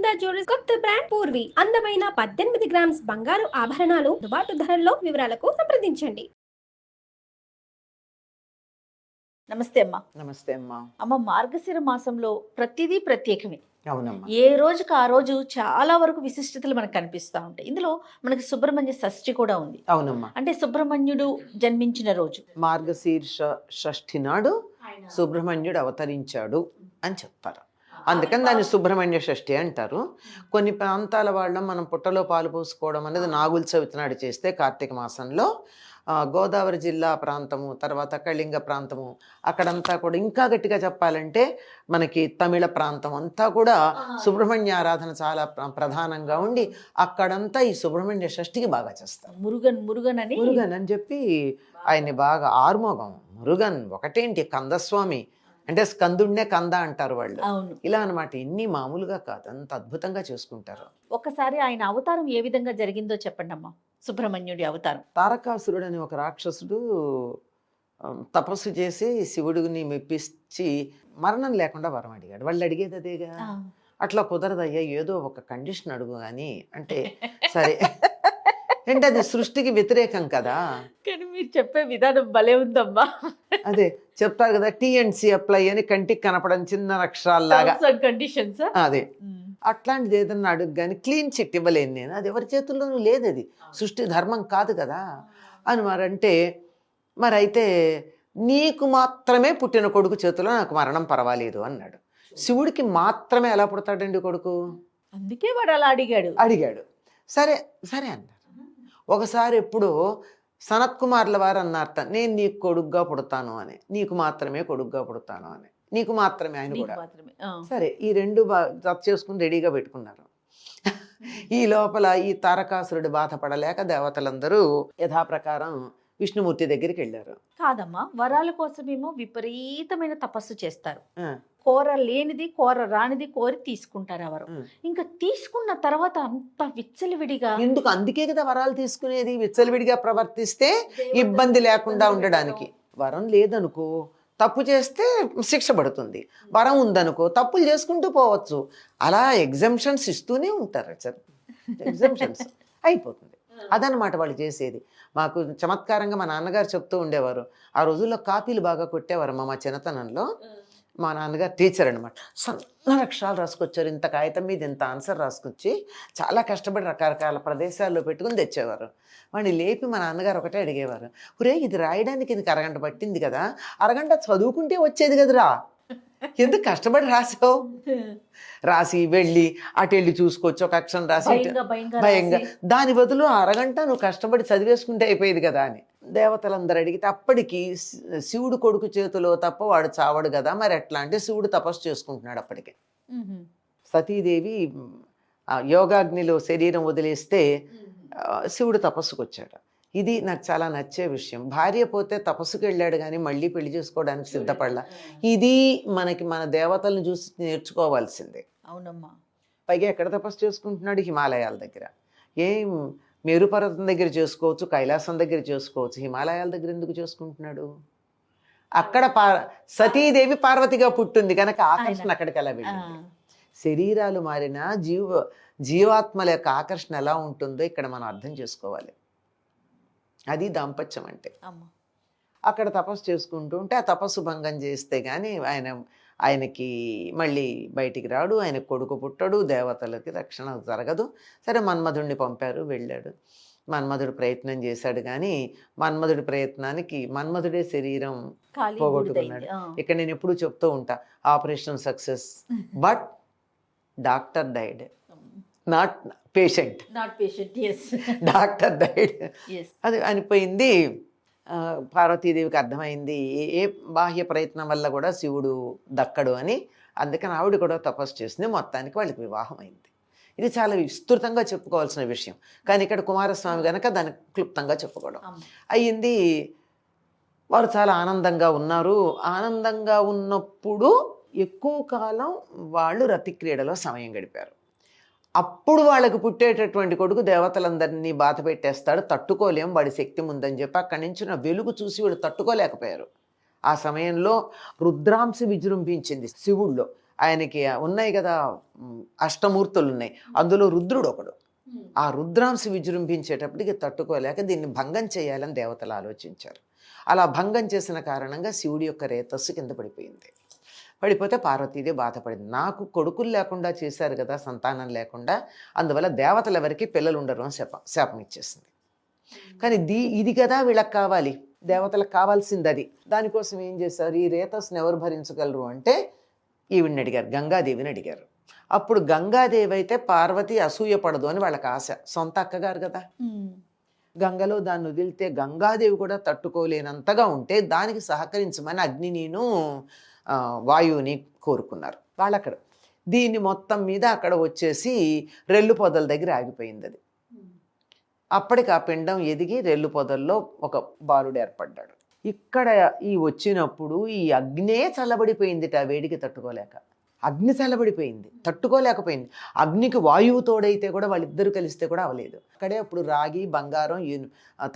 Sunitha jewellers కొత్త brand Purvi అందమైన 18 grams బంగారు ఆభరణాలు దుబాటు ధరల్లో వివరాలకు సంప్రదించండి. నమస్తే అమ్మా. నమస్తే అమ్మా. అమ్మ, మార్గశిర మాసంలో ప్రతిదీ ప్రత్యేకమే. అవునమ్మా. ఏ రోజుకి ఆ రోజు చాలా వరకు విశిష్టతలు మనకు కనిపిస్తూ ఉంటాయి. ఇందులో మనకి సుబ్రహ్మణ్య షష్ఠి కూడా ఉంది. అవునమ్మా. అంటే సుబ్రహ్మణ్యుడు జన్మించిన రోజు మార్గశీర్ష షష్ఠి నాడు సుబ్రహ్మణ్యుడు అవతరించాడు అని చెప్తారు. అందుకని దాన్ని సుబ్రహ్మణ్య షష్ఠి అంటారు. కొన్ని ప్రాంతాల వాళ్ళం మనం పుట్టలో పాలు పోసుకోవడం అనేది నాగుల చవితి నాడు చేస్తే కార్తీక మాసంలో, గోదావరి జిల్లా ప్రాంతము, తర్వాత కళింగ ప్రాంతము, అక్కడంతా కూడా ఇంకా గట్టిగా చెప్పాలంటే మనకి తమిళ ప్రాంతం అంతా కూడా సుబ్రహ్మణ్య ఆరాధన చాలా ప్రధానంగా ఉండి అక్కడంతా ఈ సుబ్రహ్మణ్య షష్ఠికి బాగా చేస్తారు. మురుగన్ అని చెప్పి ఆయన్ని బాగా ఆర్మోగం మురుగన్ ఒకటేంటి కందస్వామి అంటే స్కందుడినే కంద అంటారు వాళ్ళు. ఇలా అనమాట. ఇన్ని మామూలుగా కాదు, అంత అద్భుతంగా చేసుకుంటారు. ఒకసారి ఆయన అవతారం ఏ విధంగా జరిగిందో చెప్పండి అమ్మా. సుబ్రహ్మణ్యుడి అవతారం. తారకాసురుడు అని ఒక రాక్షసుడు తపస్సు చేసి శివుడిని మెప్పించి మరణం లేకుండా వరం అడిగాడు. వాళ్ళు అడిగేది అదేగా. అట్లా కుదరదయ్యా, ఏదో ఒక కండిషన్ అడుగు అని అంటే సరే అంటే అది సృష్టికి వ్యతిరేకం కదా. కానీ మీరు చెప్పే విధానం భలే ఉందమ్మా. అదే చెప్తారు కదా, టీఎన్సీ అప్లై అని కంటికి కనపడం చిన్న అక్షరాల్లాగా కండిషన్స్. అదే అట్లాంటిది ఏదన్నా అడుగు కానీ క్లీన్ చిట్ ఇవ్వలేను నేను. అది ఎవరి చేతుల్లోనూ లేదు, అది సృష్టి ధర్మం కాదు కదా అని మరంటే, మరైతే నీకు మాత్రమే పుట్టిన కొడుకు చేతిలో నాకు మరణం పర్వాలేదు అన్నాడు. శివుడికి మాత్రమే ఎలా పుడతాడండి కొడుకు? అందుకే వాడు అలా అడిగాడు. సరే సరే అన్నారు. ఒకసారి ఎప్పుడు సనత్ కుమార్ల వారు అన్నారట, నేను నీకు కొడుగ్గా పుడతాను అని, నీకు మాత్రమే కొడుగ్గా పుడతాను అని, నీకు మాత్రమే ఆయన కూడా. సరే ఈ రెండు జత చేసుకుని రెడీగా పెట్టుకున్నారు. ఈ లోపల ఈ తారకాసురుడు బాధపడలేక దేవతలందరూ యథాప్రకారం విష్ణుమూర్తి దగ్గరికి వెళ్ళారు. కాదమ్మా, వరాల కోసమేమో విపరీతమైన తపస్సు చేస్తారు. కోర లేనిది కోర రానిది కోరి తీసుకుంటారు ఎవరు. ఇంకా తీసుకున్న తర్వాత అంత విచ్చలవిడిగా ఎందుకు? అందుకే కదా వరాలు తీసుకునేది, విచ్చలవిడిగా ప్రవర్తిస్తే ఇబ్బంది లేకుండా ఉండడానికి. వరం లేదనుకో, తప్పు చేస్తే శిక్ష పడుతుంది. వరం ఉందనుకో, తప్పులు చేసుకుంటూ పోవచ్చు. అలా ఎగ్జంప్షన్స్ ఇస్తూనే ఉంటారు. ఎగ్జంప్షన్స్ అయిపోతుంది. అదనమాట వాళ్ళు చేసేది. మాకు చమత్కారంగా మా నాన్నగారు చెప్తూ ఉండేవారు. ఆ రోజుల్లో కాపీలు బాగా కొట్టేవారు. మా చిన్నతనంలో మా నాన్నగారు టీచర్ అనమాట. సన్న అక్షరాలు రాసుకొచ్చారు. ఇంత కాగితం మీద ఇంత ఆన్సర్ రాసుకొచ్చి చాలా కష్టపడి రకరకాల ప్రదేశాల్లో పెట్టుకుని తెచ్చేవారు. వాడిని లేపి మా నాన్నగారు ఒకటే అడిగేవారు, ఒరే ఇది రాయడానికి ఇది అరగంట పట్టింది కదా, అరగంట చదువుకుంటే వచ్చేది కదరా, ఎందుకు కష్టపడి రాసావు? రాసి వెళ్ళి అటు వెళ్ళి చూసుకోవచ్చు, ఒక అక్షరం రాసి భయంగా, దాని బదులు అరగంట నువ్వు కష్టపడి చదివేసుకుంటే అయిపోయేది కదా అని దేవతలందరూ అడిగితే, అప్పటికి శివుడు కొడుకు చేతిలో తప్ప వాడు చావడు కదా, మరి ఎట్లా అంటే శివుడు తపస్సు చేసుకుంటున్నాడు. అప్పటికే సతీదేవి యోగాగ్నిలో శరీరం వదిలేస్తే శివుడు తపస్సుకు వచ్చాడు. ఇది నాకు చాలా నచ్చే విషయం. భార్య పోతే తపస్సుకు వెళ్ళాడు కానీ మళ్ళీ పెళ్లి చేసుకోవడానికి సిద్ధపడలా. ఇది మనకి మన దేవతలను చూసి నేర్చుకోవాల్సిందే. అవునమ్మా. పైగా ఎక్కడ తపస్సు చేసుకుంటున్నాడు? హిమాలయాల దగ్గర. ఏం మేరు పర్వతం దగ్గర చేసుకోవచ్చు, కైలాసం దగ్గర చేసుకోవచ్చు, హిమాలయాల దగ్గర ఎందుకు చేసుకుంటున్నాడు? అక్కడ సతీదేవి పార్వతిగా పుట్టింది కనుక ఆకర్షణ అక్కడికి ఎలా వెళ్ళింది. శరీరాలు మారినా జీవాత్మల యొక్క ఆకర్షణ ఎలా ఉంటుందో ఇక్కడ మనం అర్థం చేసుకోవాలి. అది దాంపత్యం అంటే. అక్కడ తపస్సు చేసుకుంటూ ఉంటే ఆ తపస్సు భంగం చేస్తే కానీ ఆయనకి మళ్ళీ బయటికి రాడు, ఆయన కొడుకు పుట్టడు, దేవతలకి రక్షణ జరగదు. సరే మన్మధుడిని పంపారు, వెళ్ళాడు. మన్మధుడు ప్రయత్నం చేశాడు కానీ మన్మధుడి ప్రయత్నానికి మన్మధుడే శరీరం పోగొట్టుకున్నాడు. ఇక్కడ నేను ఎప్పుడూ చెప్తూ ఉంటా, operation success but doctor died, not patient. Doctor died. అది అనిపోయింది. పార్వతీదేవికి అర్థమైంది ఏ బాహ్య ప్రయత్నం వల్ల కూడా శివుడు దక్కడు అని. అందుకని ఆవిడ కూడా తపస్సు చేసింది. మొత్తానికి వాళ్ళకి వివాహం అయింది. ఇది చాలా విస్తృతంగా చెప్పుకోవాల్సిన విషయం, కానీ ఇక్కడ కుమారస్వామి కనుక దాన్ని క్లుప్తంగా చెప్పుకోవడం అయ్యింది. వారు చాలా ఆనందంగా ఉన్నారు. ఆనందంగా ఉన్నప్పుడు ఎక్కువ కాలం వాళ్ళు రతిక్రీడలో సమయం గడిపారు. అప్పుడు వాళ్ళకు పుట్టేటటువంటి కొడుకు దేవతలందరినీ బాధ పెట్టేస్తాడు, తట్టుకోలేం, వాడి శక్తి ఉందని చెప్పి అక్కడి నుంచి నా వెలుగు చూసి వీళ్ళు తట్టుకోలేకపోయారు. ఆ సమయంలో రుద్రాంశ విజృంభించింది శివుల్లో. ఆయనకి ఉన్నాయి కదా, అష్టమూర్తులు ఉన్నాయి, అందులో రుద్రుడు ఒకడు. ఆ రుద్రాంశ విజృంభించేటప్పటికి తట్టుకోలేక దీన్ని భంగం చేయాలని దేవతలు ఆలోచించారు. అలా భంగం చేసిన కారణంగా శివుడి యొక్క రేతస్సు కింద పడిపోయింది. పడిపోతే పార్వతీదేవి బాధపడింది. నాకు కొడుకులు లేకుండా చేశారు కదా, సంతానం లేకుండా, అందువల్ల దేవతలు ఎవరికి పిల్లలు ఉండరు అని శాపం ఇచ్చేసింది. కానీ ఇది కదా వీళ్ళకి కావాలి, దేవతలకు కావాల్సింది అది. దానికోసం ఏం చేశారు, ఈ రేతస్సును ఎవరు భరించగలరు అంటే ఈవిడిని అడిగారు, గంగాదేవిని అడిగారు. అప్పుడు గంగాదేవి అయితే పార్వతి అసూయపడదు అని వాళ్ళకి ఆశ, సొంత అక్కగారు కదా. గంగలో దాన్ని వదిలితే గంగాదేవి కూడా తట్టుకోలేనంతగా ఉంటే దానికి సహకరించమని అగ్నినిను వాయువుని కోరుకున్నారు వాళ్ళు. అక్కడ దీన్ని మొత్తం మీద అక్కడ వచ్చేసి రెల్లు పొదల దగ్గర ఆగిపోయింది అది. అప్పటికి ఆ పిండం ఎదిగి రెల్లు పొదల్లో ఒక బాలుడు ఏర్పడ్డాడు. ఇక్కడ ఈ వచ్చినప్పుడు ఈ అగ్నే చల్లబడిపోయింది, ఆ వేడికి తట్టుకోలేక. అగ్ని చల్లబడిపోయింది, తట్టుకోలేకపోయింది. అగ్నికి వాయువు తోడైతే కూడా వాళ్ళిద్దరూ కలిస్తే కూడా అవలేదు. అక్కడే అప్పుడు రాగి, బంగారం,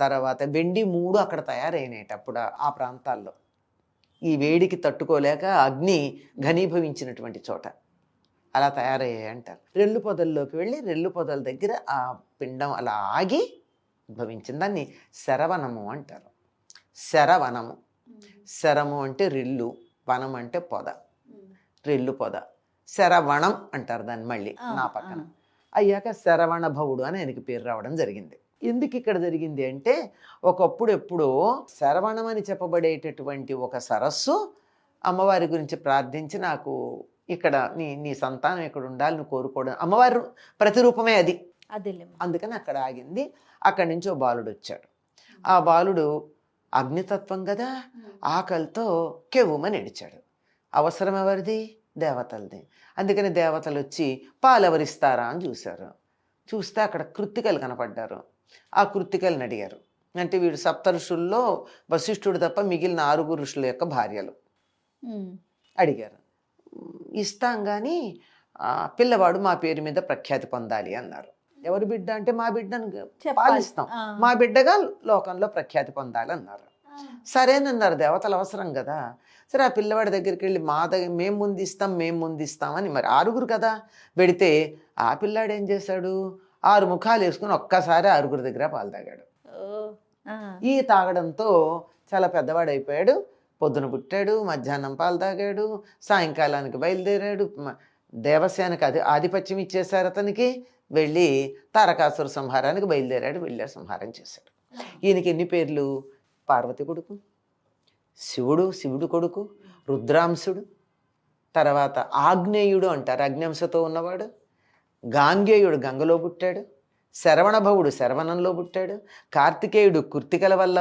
తర్వాత వెండి 3 అక్కడ తయారైనాయి అప్పుడు ఆ ప్రాంతాల్లో. ఈ వేడికి తట్టుకోలేక అగ్ని ఘనీభవించినటువంటి చోట అలా తయారయ్యాయి అంటారు. రెల్లు పొదల్లోకి వెళ్ళి రెల్లు పొదల దగ్గర ఆ పిండం అలా ఆగి ఉద్భవించింది. దాన్ని శరవణము అంటారు. శరవణము, శరము అంటే రెల్లు, వనం అంటే పొద, రెల్లు పొద, శరవణం అంటారు దాన్ని. మళ్ళీ నా పక్కన అయ్యాక శరవణ భవుడు అని ఆయనకి పేరు రావడం జరిగింది. ఎందుకు ఇక్కడ జరిగింది అంటే, ఒకప్పుడు ఎప్పుడో శరవణం అని చెప్పబడేటటువంటి ఒక సరస్సు అమ్మవారి గురించి ప్రార్థించి, నాకు ఇక్కడ నీ సంతానం ఇక్కడ ఉండాలి, నువ్వు కోరుకోవడం, అమ్మవారి ప్రతిరూపమే అది. అందుకని అక్కడ ఆగింది. అక్కడి నుంచి ఓ బాలుడు వచ్చాడు. ఆ బాలుడు అగ్నితత్వం కదా, ఆకలితో కెవ్వుమని ఏడిచాడు. అవసరం ఎవరిది? దేవతలది. అందుకని దేవతలు వచ్చి పాలు ఎవరిస్తారా అని చూశారు. చూస్తే అక్కడ కృత్తికలు కనపడ్డారు. ఆ కృత్తికలను అడిగారు. అంటే వీడు సప్త ఋషుల్లో వశిష్ఠుడు తప్ప మిగిలిన 6 ఋషుల యొక్క భార్యలు. అడిగారు. ఇస్తాం కానీ పిల్లవాడు మా పేరు మీద ప్రఖ్యాతి పొందాలి అన్నారు. ఎవరి బిడ్డ అంటే మా బిడ్డను పాలిస్తాం, మా బిడ్డగా లోకంలో ప్రఖ్యాతి పొందాలి అన్నారు. సరేనన్నారు, దేవతలు అవసరం కదా. సరే ఆ పిల్లవాడి దగ్గరికి వెళ్ళి మేము ముందు ఇస్తామని, మరి 6 కదా పెడితే, ఆ పిల్లాడు ఏం చేశాడు, 6 ముఖాలు వేసుకుని ఒక్కసారి 6 దగ్గర పాలు తాగాడు. ఈ తాగడంతో చాలా పెద్దవాడు అయిపోయాడు. పొద్దున పుట్టాడు, మధ్యాహ్నం పాలు తాగాడు, సాయంకాలానికి బయలుదేరాడు. దేవసేనకి ఆధిపత్యం ఇచ్చేశారు అతనికి. వెళ్ళి తారకాసుర సంహారానికి బయలుదేరాడు. వెళ్ళి సంహారం చేశాడు. ఈయనకి ఎన్ని పేర్లు? పార్వతి కొడుకు, శివుడు కొడుకు, రుద్రాంశుడు, తర్వాత ఆగ్నేయుడు అంటారు, అగ్నింశతో ఉన్నవాడు, గాంగేయుడు గంగలో పుట్టాడు, శరవణభవుడు శరవణంలో పుట్టాడు, కార్తికేయుడు కృత్తికల వాళ్ళ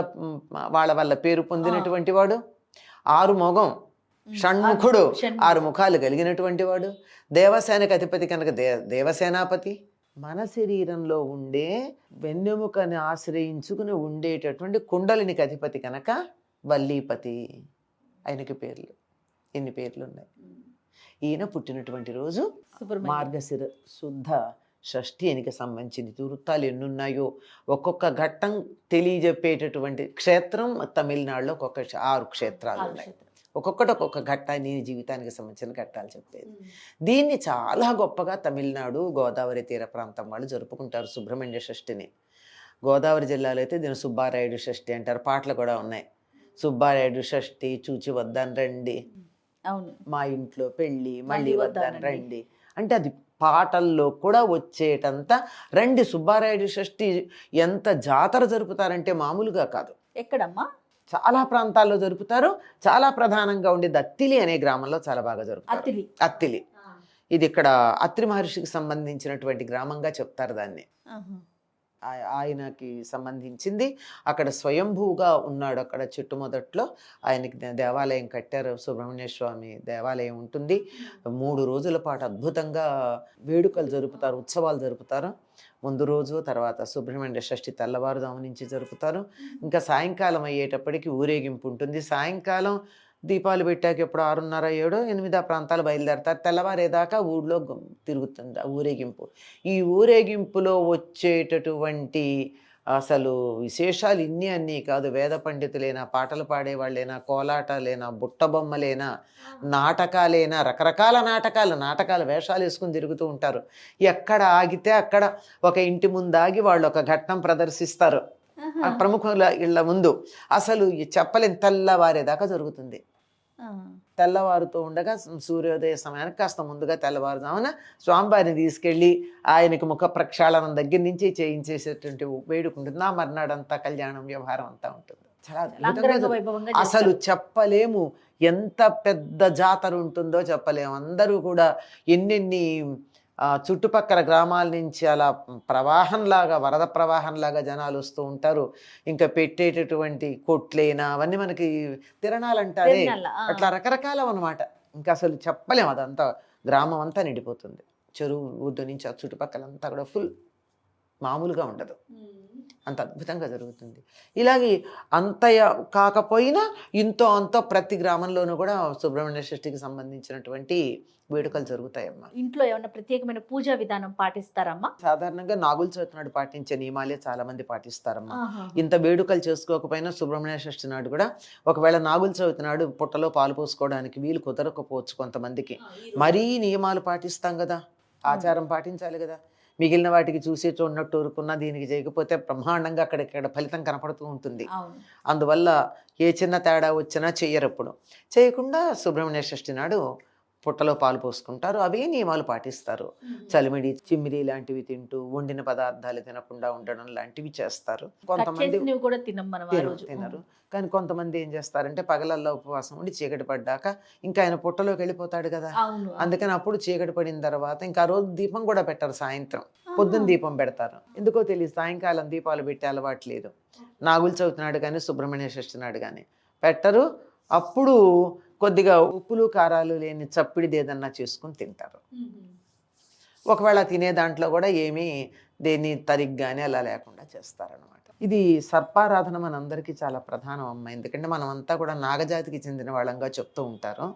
వల్ల పేరు పొందినటువంటి వాడు, 6 మొగం షణ్ముఖుడు 6 ముఖాలు కలిగినటువంటి వాడు, దేవసేనకి అధిపతి కనుక దేవసేనాపతి. మన శరీరంలో ఉండే వెన్నెముకని ఆశ్రయించుకుని ఉండేటటువంటి కుండలినికి అధిపతి కనుక వల్లీపతి. ఆయనకి పేర్లు ఎన్ని పేర్లు ఉన్నాయి. ఈయన పుట్టినటువంటి రోజు మార్గశిర శుద్ధ షష్ఠి. ఆయనకి సంబంధించిన వృత్తాలు ఎన్నున్నాయో ఒక్కొక్క ఘట్టం తెలియజెప్పేటటువంటి క్షేత్రం తమిళనాడులో ఒక్కొక్క 6 క్షేత్రాలు ఉన్నాయి. ఒక్కొక్కటి ఒక్కొక్క ఘట్టాన్ని, జీవితానికి సంబంధించిన ఘట్టాలు చెప్పేది. దీన్ని చాలా గొప్పగా తమిళనాడు గోదావరి తీర ప్రాంతం వాళ్ళు జరుపుకుంటారు సుబ్రహ్మణ్య షష్ఠిని. గోదావరి జిల్లాలో అయితే దీన్ని సుబ్బారాయుడు షష్ఠి అంటారు. పాటలు కూడా ఉన్నాయి. సుబ్బారాయుడు షష్ఠి, చూచి వద్దాను రండి, మా ఇంట్లో పెళ్ళి, మళ్ళీ వద్దాను రండి అంటే అది పాటల్లో కూడా వచ్చేటంత రండి. సుబ్బారాయుడు షష్ఠి ఎంత జాతర జరుపుతారంటే మామూలుగా కాదు. ఎక్కడమ్మా? చాలా ప్రాంతాల్లో జరుపుతారు. చాలా ప్రధానంగా ఉండేది అత్తిలి అనే గ్రామంలో చాలా బాగా జరుపుతారు. అత్తిలి ఇది ఇక్కడ అత్రి మహర్షికి సంబంధించినటువంటి గ్రామంగా చెప్తారు దాన్ని. ఆయనకి సంబంధించింది. అక్కడ స్వయంభూగా ఉన్నాడు. అక్కడ చెట్టు మొదట్లో ఆయనకి దేవాలయం కట్టారు. సుబ్రహ్మణ్య స్వామి దేవాలయం ఉంటుంది. 3 రోజుల పాటు అద్భుతంగా వేడుకలు జరుపుతారు, ఉత్సవాలు జరుపుతారు. ముందు రోజు, తర్వాత సుబ్రహ్మణ్య షష్ఠి తెల్లవారుదాము నుంచి జరుపుతారు. ఇంకా సాయంకాలం అయ్యేటప్పటికి ఊరేగింపు ఉంటుంది. సాయంకాలం దీపాలు పెట్టాక ఎప్పుడు 6:30, 7, 8 ప్రాంతాలు బయలుదేరతారు. తెల్లవారేదాకా ఊళ్ళో తిరుగుతుంది ఆ ఊరేగింపు. ఈ ఊరేగింపులో వచ్చేటటువంటి అసలు విశేషాలు ఇన్ని అన్నీ కాదు. వేద పండితులైనా, పాటలు పాడేవాళ్ళైనా, కోలాటాలైనా, బుట్టబొమ్మలైనా, నాటకాలైనా, రకరకాల నాటకాలు వేషాలు వేసుకుని తిరుగుతూ ఉంటారు. ఎక్కడ ఆగితే అక్కడ ఒక ఇంటి ముందు ఆగి వాళ్ళు ఒక ఘట్టం ప్రదర్శిస్తారు. ఆ ప్రముఖుల ఇళ్ళ ముందు అసలు చెప్పలేని తెల్లవారేదాకా జరుగుతుంది. తెల్లవారుతూ ఉండగా సూర్యోదయ సమయానికి కాస్త ముందుగా తెల్లవారుజామున స్వామివారిని తీసుకెళ్ళి ఆయనకు ముఖ ప్రక్షాళనం దగ్గర నుంచి చేయించేసేటువంటి వేడుక ఉంటుంది. ఆ మర్నాడంతా కళ్యాణం వ్యవహారం అంతా ఉంటుంది. చాలా అద్భుతంగా అసలు చెప్పలేము. ఎంత పెద్ద జాతర ఉంటుందో చెప్పలేము. అందరూ కూడా ఎన్నెన్ని చుట్టుపక్కల గ్రామాల నుంచి అలా ప్రవాహంలాగా, వరద ప్రవాహంలాగా జనాలు వస్తూ ఉంటారు. ఇంకా పెట్టేటటువంటి కొట్లైనా అవన్నీ మనకి తిరణాలంటారే, అట్లా రకరకాలం అనమాట. ఇంకా అసలు చెప్పలేము. అదంతా గ్రామం అంతా నిండిపోతుంది. చెరువు ఒడ్డు నుంచి ఆ చుట్టుపక్కలంతా కూడా ఫుల్, మామూలుగా ఉండదు. అంత అద్భుతంగా జరుగుతుంది. ఇలాగే అంత కాకపోయినా ఇంతో అంతో ప్రతి గ్రామంలోనూ కూడా సుబ్రహ్మణ్య షష్ఠికి సంబంధించినటువంటి వేడుకలు జరుగుతాయమ్మా. ఇంట్లో ఏమన్నా ప్రత్యేకమైన పూజా విధానం పాటిస్తారమ్మా? సాధారణంగా నాగుల చవితి నాడు పాటించే నియమాలే చాలా మంది పాటిస్తారమ్మా. ఇంత వేడుకలు చేసుకోకపోయినా సుబ్రహ్మణ్య షష్ఠి నాడు కూడా ఒకవేళ నాగుల చవితి నాడు పుట్టలో పాలు పోసుకోవడానికి వీలు కుదరకపోవచ్చు కొంతమందికి. మరీ నియమాలు పాటిస్తాం కదా, ఆచారం పాటించాలి కదా. మిగిలిన వాటికి చూసి చూడనట్టు ఊరుకున్నా దీనికి చేయకపోతే బ్రహ్మాండంగా అక్కడిక్కడ ఫలితం కనపడుతూ ఉంటుంది. అందువల్ల ఏ చిన్న తేడా వచ్చినా చెయ్యరప్పుడు. చేయకుండా సుబ్రహ్మణ్య షష్ఠి నాడు పుట్టలో పాలు పోసుకుంటారు. అవే నియమాలు పాటిస్తారు. చలిమిడి, చిమ్మిడి లాంటివి తింటూ వండిన పదార్థాలు తినకుండా ఉండడం లాంటివి చేస్తారు. కొంతమంది తినరు. కానీ కొంతమంది ఏం చేస్తారంటే పగలల్లో ఉపవాసం ఉండి చీకటి పడ్డాక ఇంకా ఆయన పుట్టలోకి వెళ్ళిపోతాడు కదా, అందుకని అప్పుడు చీకటి పడిన తర్వాత ఇంకా ఆ రోజు దీపం కూడా పెట్టరు. సాయంత్రం పొద్దున్న దీపం పెడతారు. ఎందుకో తెలియదు, సాయంకాలం దీపాలు పెట్టే అలవాటు లేదు. నాగుల చవితి నాడు కానీ సుబ్రహ్మణ్య షష్ఠి నాడు కానీ పెట్టరు. అప్పుడు కొద్దిగా ఉప్పులు కారాలు లేని చప్పిడిది ఏదన్నా చేసుకుని తింటారు. ఒకవేళ తినే దాంట్లో కూడా ఏమీ దేన్ని తరిగ్గానే అలా లేకుండా చేస్తారనమాట. ఇది సర్పారాధన మనందరికీ చాలా ప్రధానం అమ్మ. ఎందుకంటే మనం అంతా కూడా నాగజాతికి చెందిన వాళ్ళంగా చెప్తూ ఉంటారు.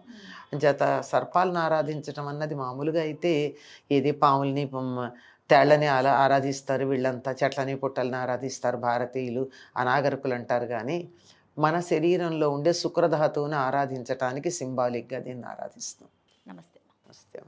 అంచేత సర్పాలను ఆరాధించడం అన్నది మామూలుగా అయితే ఏది పాముల్ని తేళ్లని ఆరాధిస్తారు, వీళ్ళంతా చెట్లని పుట్టలని ఆరాధిస్తారు భారతీయులు, అనాగరికులు అంటారు. కానీ మన శరీరంలో ఉండే శుక్రధాతువును ఆరాధించటానికి సింబాలిక్గా దీన్ని ఆరాధిస్తాం. నమస్తే. నమస్తే.